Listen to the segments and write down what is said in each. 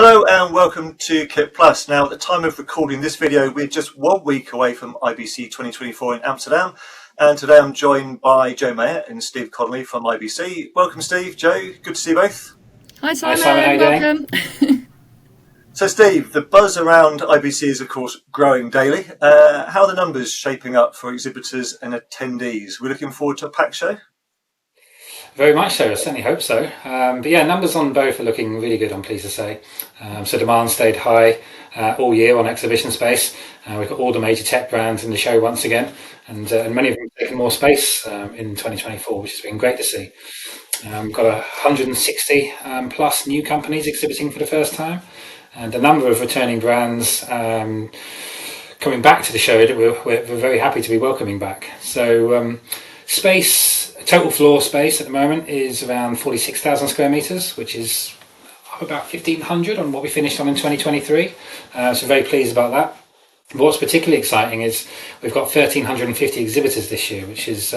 Hello and welcome to Kit Plus. Now, at the time of recording this video, we're just 1 week away from IBC 2024 in Amsterdam. And today I'm joined by Joe Mayer and Steve Connolly from IBC. Welcome, Steve. Joe, good to see you both. Hi, Simon. Hi, Simon. How you Welcome. doing? So, Steve, the buzz around IBC is, of course, growing daily. How are the numbers shaping up for exhibitors and attendees? We're looking forward to a packed show? Very much so. I certainly hope so. But yeah, numbers on both are looking really good, I'm pleased to say. So demand stayed high all year on exhibition space. We've got all the major tech brands in the show once again, and many of them taking more space in 2024, which has been great to see. We've got 160 plus new companies exhibiting for the first time, and a number of returning brands coming back to the show that we're very happy to be welcoming back. So total floor space at the moment is around 46,000 square metres, which is up about 1,500 on what we finished on in 2023. So very pleased about that. But what's particularly exciting is we've got 1,350 exhibitors this year, which is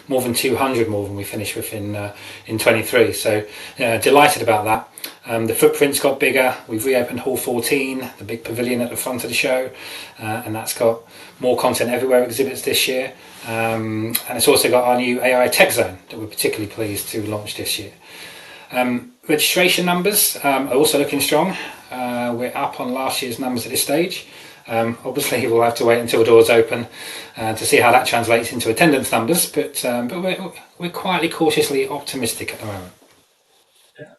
more than 200 more than we finished with in 23. So delighted about that. The footprint's got bigger. We've reopened Hall 14, the big pavilion at the front of the show, and that's got more content everywhere exhibits this year. And it's also got our new AI Tech Zone that we're particularly pleased to launch this year. Registration numbers are also looking strong. We're up on last year's numbers at this stage. Obviously, we'll have to wait until the doors open to see how that translates into attendance numbers, but we're quietly, cautiously optimistic at the moment. Yeah.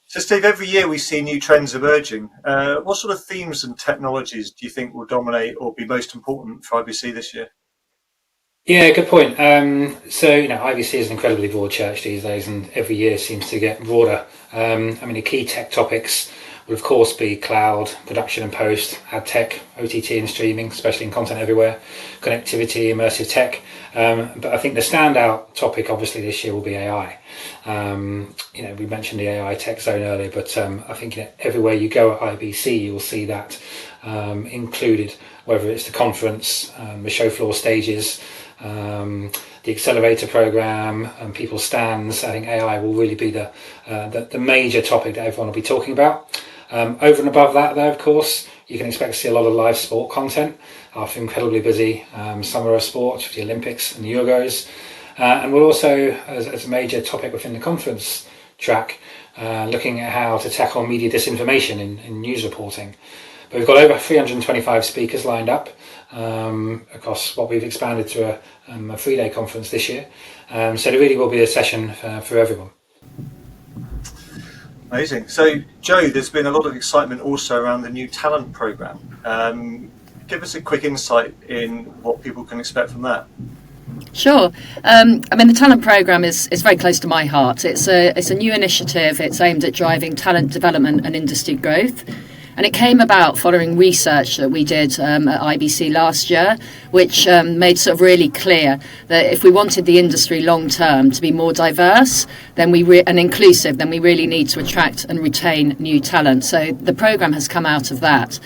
So, Steve, every year we see new trends emerging. What sort of themes and technologies do you think will dominate or be most important for IBC this year? Yeah, good point. So, IBC is an incredibly broad church these days, and every year seems to get broader. The key tech topics will, of course, be cloud, production and post, ad tech, OTT and streaming, especially in content everywhere, connectivity, immersive tech. But I think the standout topic, obviously, this year will be AI. We mentioned the AI Tech Zone earlier, but I think everywhere you go at IBC, you'll see that included, whether it's the conference, the show floor stages, the Accelerator Programme, and people's stands. I think AI will really be the major topic that everyone will be talking about. Over and above that, though, of course, you can expect to see a lot of live sport content after incredibly busy summer of sport with the Olympics and the Euros. And we'll also, as a major topic within the conference track, looking at how to tackle media disinformation in news reporting. But we've got over 325 speakers lined up across what we've expanded to a 3-day conference this year. So there really will be a session for everyone. Amazing. So, Joe, there's been a lot of excitement also around the new talent programme. Give us a quick insight in what people can expect from that. Sure. The talent programme is very close to my heart. It's a new initiative. It's aimed at driving talent development and industry growth. And it came about following research that we did at IBC last year, which made sort of really clear that if we wanted the industry long term to be more diverse and inclusive, then we really need to attract and retain new talent. So the programme has come out of that.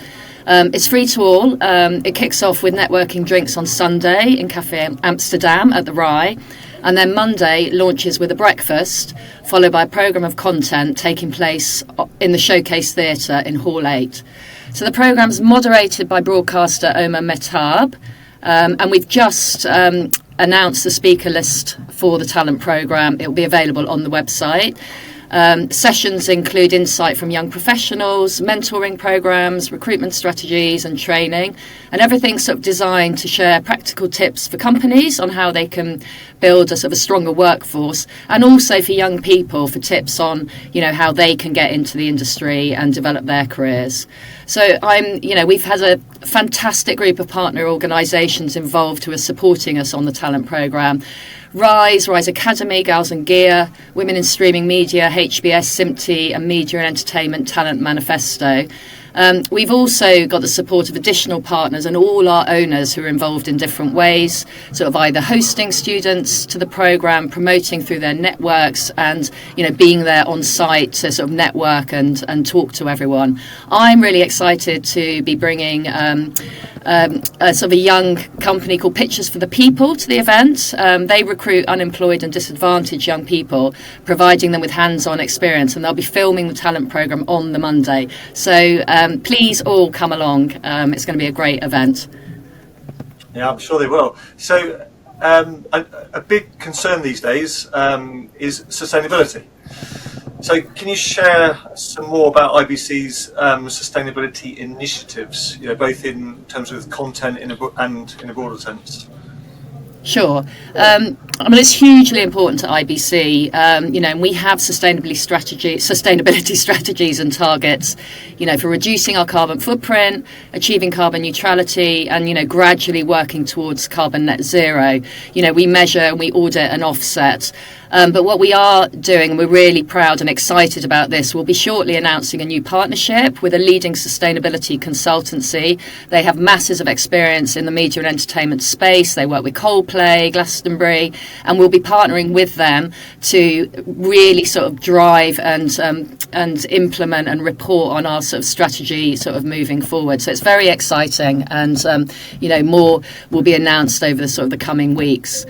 It's free to all. It kicks off with networking drinks on Sunday in Cafe Amsterdam at the Rye. And then Monday launches with a breakfast, followed by a programme of content taking place in the Showcase Theatre in Hall 8. So the programme's moderated by broadcaster Omar Mehtab, and we've just announced the speaker list for the talent programme. It will be available on the website. Sessions include insight from young professionals, mentoring programs, recruitment strategies and training, and everything's sort of designed to share practical tips for companies on how they can build a sort of a stronger workforce, and also for young people for tips on, how they can get into the industry and develop their careers. So we've had a fantastic group of partner organisations involved who are supporting us on the talent programme. Rise Academy, Girls and Gear, Women in Streaming Media, HBS, SIMPTE and Media and Entertainment Talent Manifesto. We've also got the support of additional partners and all our owners who are involved in different ways, sort of either hosting students to the programme, promoting through their networks and, being there on site to sort of network and talk to everyone. I'm really excited to be bringing a sort of a young company called Pictures for the People to the event. They recruit unemployed and disadvantaged young people, providing them with hands-on experience, and they'll be filming the talent programme on the Monday. So please all come along. It's going to be a great event. Yeah, I'm sure they will. So a big concern these days is sustainability. So can you share some more about IBC's sustainability initiatives, both in terms of content and in a broader sense? Sure. It's hugely important to IBC. And we have sustainability strategies and targets, for reducing our carbon footprint, achieving carbon neutrality, and, gradually working towards carbon net zero. We measure and we audit and offset. But what we are doing, and we're really proud and excited about this, we'll be shortly announcing a new partnership with a leading sustainability consultancy. They have masses of experience in the media and entertainment space. They work with Coldplay, Glastonbury, and we'll be partnering with them to really sort of drive and implement and report on our sort of strategy sort of moving forward. So it's very exciting, and more will be announced over the coming weeks.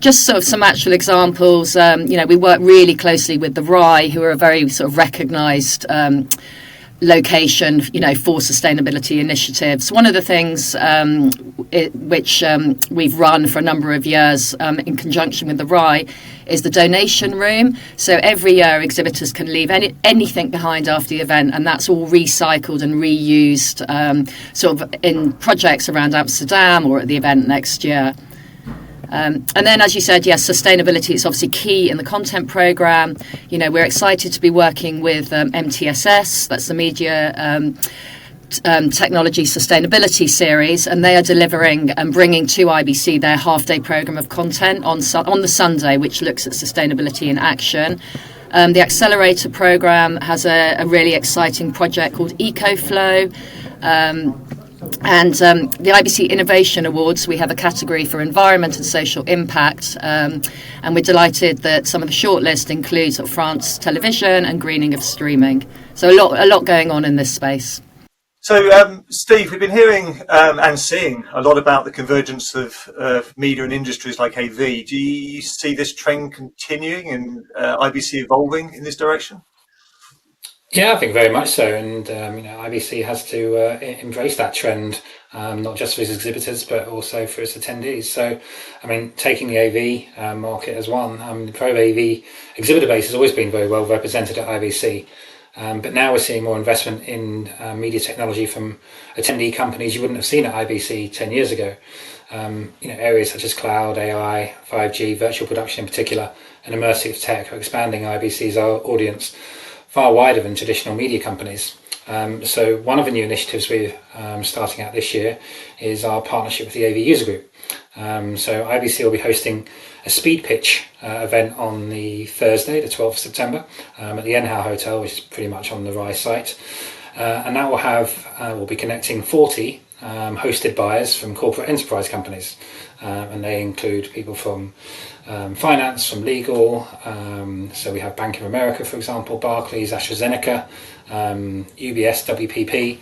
Just sort of some actual examples. We work really closely with the RAI, who are a very sort of recognised location, for sustainability initiatives. One of the things which we've run for a number of years in conjunction with the RAI is the donation room. So every year exhibitors can leave anything behind after the event, and that's all recycled and reused sort of in projects around Amsterdam or at the event next year. And then, as you said, yes, sustainability is obviously key in the content programme. We're excited to be working with MTSS, that's the Media Technology Sustainability Series, and they are delivering and bringing to IBC their half-day programme of content on the Sunday, which looks at sustainability in action. The Accelerator Programme has a really exciting project called EcoFlow. And the IBC Innovation Awards, we have a category for environment and social impact, and we're delighted that some of the shortlist includes France Television and greening of streaming. So a lot going on in this space. So, Steve, we've been hearing and seeing a lot about the convergence of media and industries like AV. Do you see this trend continuing and IBC evolving in this direction? Yeah, I think very much so, and IBC has to embrace that trend, not just for its exhibitors but also for its attendees. So, taking the AV market as one, the Pro AV exhibitor base has always been very well represented at IBC, but now we're seeing more investment in media technology from attendee companies you wouldn't have seen at IBC 10 years ago. Areas such as cloud, AI, 5G, virtual production in particular, and immersive tech are expanding IBC's audience far wider than traditional media companies. So one of the new initiatives we're starting out this year is our partnership with the AV User Group. So IBC will be hosting a speed pitch event on the Thursday, the 12th of September, at the Enhau Hotel, which is pretty much on the RAI site. And that will be connecting 40 hosted buyers from corporate enterprise companies. And they include people from finance, from legal. So we have Bank of America, for example, Barclays, AstraZeneca, UBS, WPP,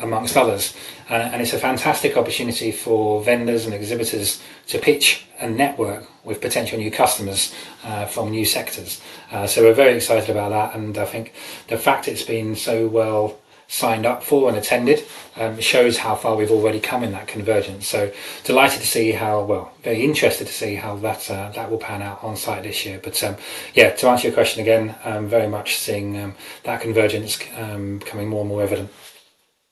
amongst others. And it's a fantastic opportunity for vendors and exhibitors to pitch and network with potential new customers from new sectors. So we're very excited about that, and I think the fact it's been so well signed up for and attended shows how far we've already come in that convergence. So delighted to see very interested to see how that will pan out on site this year. But to answer your question again, very much seeing that convergence becoming more and more evident.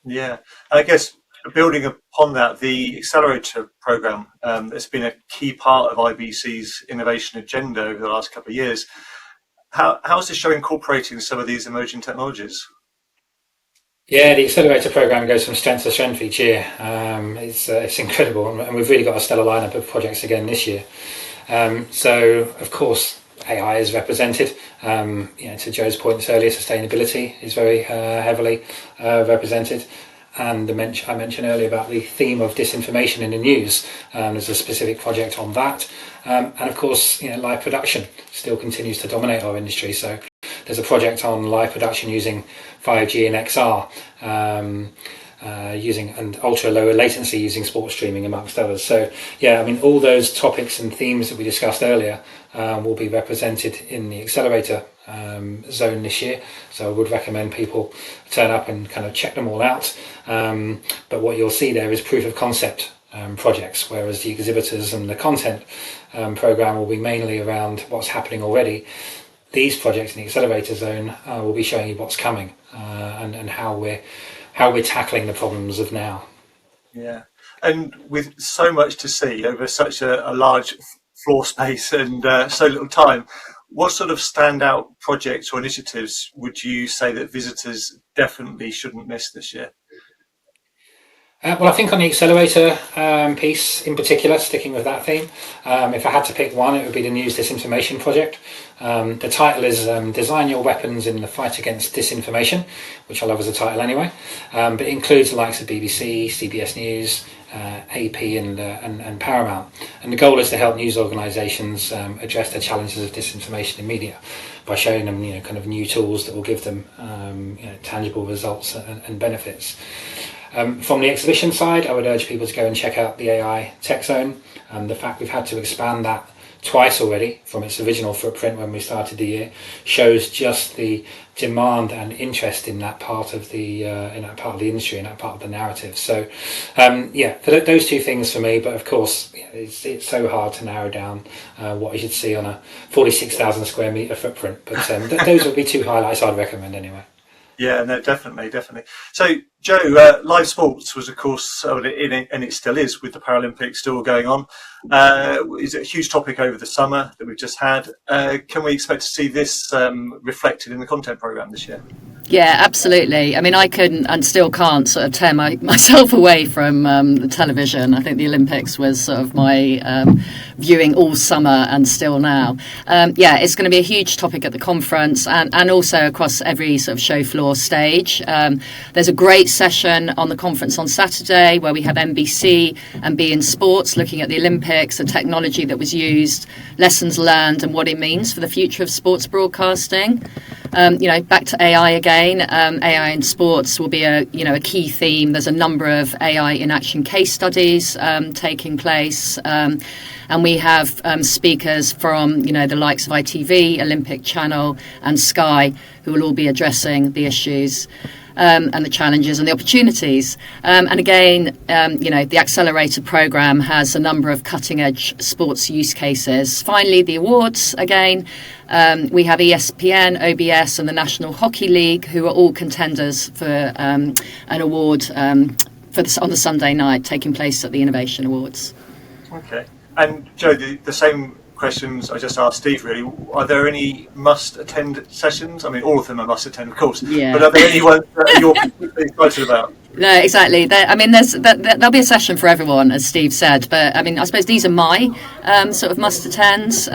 Yeah, I guess building upon that, the Accelerator Programme has been a key part of IBC's innovation agenda over the last couple of years. How is this show incorporating some of these emerging technologies? Yeah, the Accelerator Programme goes from strength to strength each year. It's incredible, and we've really got a stellar lineup of projects again this year. So, of course, AI is represented. To Joe's points earlier, sustainability is very heavily represented. And I mentioned earlier about the theme of disinformation in the news. There's a specific project on that. And of course, live production still continues to dominate our industry. So there's a project on live production using 5G and XR. using and ultra lower latency using sports streaming, amongst others. So yeah, I mean, all those topics and themes that we discussed earlier will be represented in the Accelerator Zone this year. So I would recommend people turn up and kind of check them all out. But what you'll see there is proof of concept projects, whereas the exhibitors and the content program will be mainly around what's happening already. These projects in the Accelerator Zone will be showing you what's coming and how we're tackling the problems of now. Yeah, and with so much to see over such a large floor space and so little time, what sort of standout projects or initiatives would you say that visitors definitely shouldn't miss this year? Well, I think on the Accelerator piece in particular, sticking with that theme, if I had to pick one, it would be the News Disinformation Project. The title is Design Your Weapons in the Fight Against Disinformation, which I love as a title anyway. But it includes the likes of BBC, CBS News, AP and Paramount. And the goal is to help news organisations address the challenges of disinformation in media by showing them, kind of new tools that will give them, tangible results and benefits. From the exhibition side, I would urge people to go and check out the AI Tech Zone. The fact we've had to expand that twice already from its original footprint when we started the year shows just the demand and interest in that part of the industry, in that part of the narrative. So, those two things for me. But of course, it's so hard to narrow down what you should see on a 46,000 square metre footprint. But those would be two highlights I'd recommend anyway. Yeah, no, definitely. So, Joe, live sports was, of course, and it still is, with the Paralympics still going on. Is it a huge topic over the summer that we've just had? Can we expect to see this reflected in the content programme this year? Yeah, absolutely. I mean, I couldn't and still can't sort of tear myself away from the television. I think the Olympics was sort of my viewing all summer and still now. It's going to be a huge topic at the conference and also across every sort of show floor stage. There's a great session on the conference on Saturday where we have NBC and beIN Sports looking at the Olympics, the technology that was used, lessons learned and what it means for the future of sports broadcasting. Back to AI again. AI in sports will be a key theme. There's a number of AI in action case studies taking place, and we have speakers from the likes of ITV, Olympic Channel, and Sky, who will all be addressing the issues and the challenges and the opportunities. And again, the Accelerator Programme has a number of cutting-edge sports use cases. Finally, the awards again. We have ESPN, OBS, and the National Hockey League, who are all contenders for an award on the Sunday night, taking place at the Innovation Awards. Okay. And Joe, the same questions I just asked Steve, really. Are there any must-attend sessions? I mean, all of them are must-attend, of course. Yeah. But are there any ones that you're particularly excited about? No, exactly. There'll be a session for everyone, as Steve said. But I mean, I suppose these are my sort of must-attends.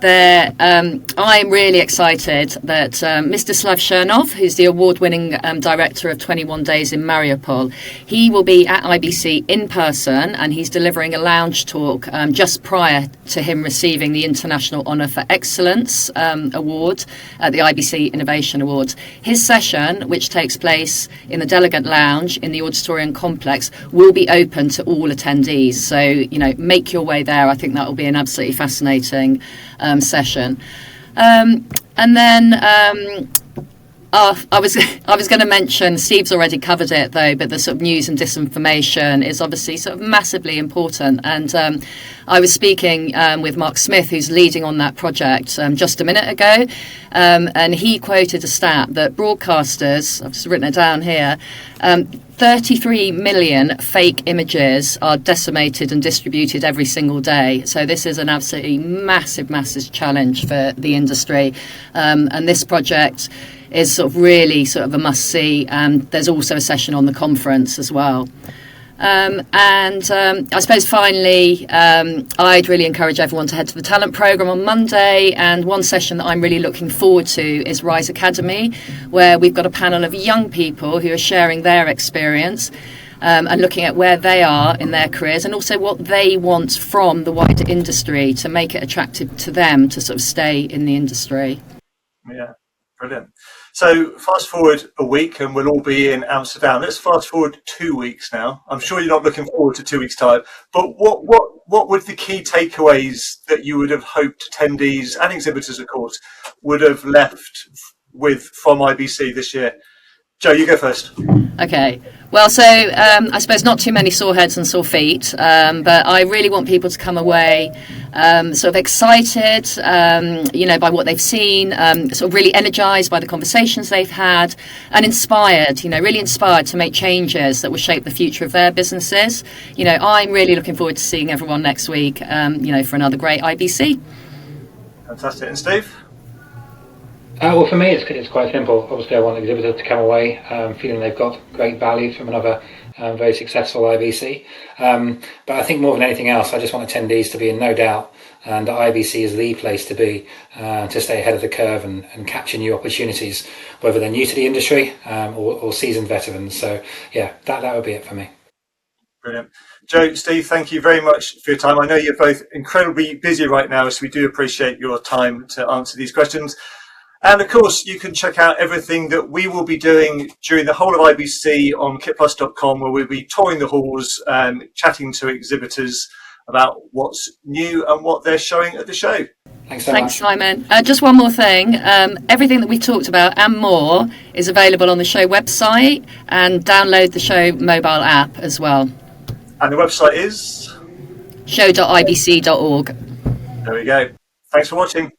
I'm really excited that Mr. Slav Chernov, who's the award-winning director of 21 Days in Mariupol, he will be at IBC in person, and he's delivering a lounge talk just prior to him receiving the International Honour for Excellence award at the IBC Innovation Awards. His session, which takes place in the Delegate Lounge in the Auditorium Complex, will be open to all attendees. So, make your way there. I think that will be an absolutely fascinating session. And then I was going to mention, Steve's already covered it though, but the sort of news and disinformation is obviously sort of massively important. And I was speaking with Mark Smith, who's leading on that project just a minute ago, and he quoted a stat that broadcasters, I've just written it down here, 33 million fake images are decimated and distributed every single day. So this is an absolutely massive challenge for the industry. And this project is really a must-see. There's also a session on the conference as well. I suppose finally, I'd really encourage everyone to head to the talent programme on Monday. And one session that I'm really looking forward to is Rise Academy, where we've got a panel of young people who are sharing their experience and looking at where they are in their careers and also what they want from the wider industry to make it attractive to them to sort of stay in the industry. Yeah. Brilliant. So fast forward a week and we'll all be in Amsterdam. Let's fast forward 2 weeks now. I'm sure you're not looking forward to 2 weeks' time, but what would the key takeaways that you would have hoped attendees and exhibitors, of course, would have left with from IBC this year? Joe, you go first. Okay. Well, so I suppose not too many sore heads and sore feet, but I really want people to come away sort of excited, by what they've seen, sort of really energised by the conversations they've had, and inspired, really inspired to make changes that will shape the future of their businesses. I'm really looking forward to seeing everyone next week, for another great IBC. Fantastic. And Steve? Well, for me, it's quite simple. Obviously, I want exhibitors to come away feeling they've got great value from another very successful IBC. But I think more than anything else, I just want attendees to be in no doubt that IBC is the place to be to stay ahead of the curve and capture new opportunities, whether they're new to the industry or seasoned veterans. So, yeah, that would be it for me. Brilliant. Joe, Steve, thank you very much for your time. I know you're both incredibly busy right now, so we do appreciate your time to answer these questions. And of course, you can check out everything that we will be doing during the whole of IBC on kitplus.com, where we'll be touring the halls and chatting to exhibitors about what's new and what they're showing at the show. Thanks so much. Thanks, Simon. Just one more thing. Everything that we talked about and more is available on the show website, and download the show mobile app as well. And the website is? show.ibc.org. There we go. Thanks for watching.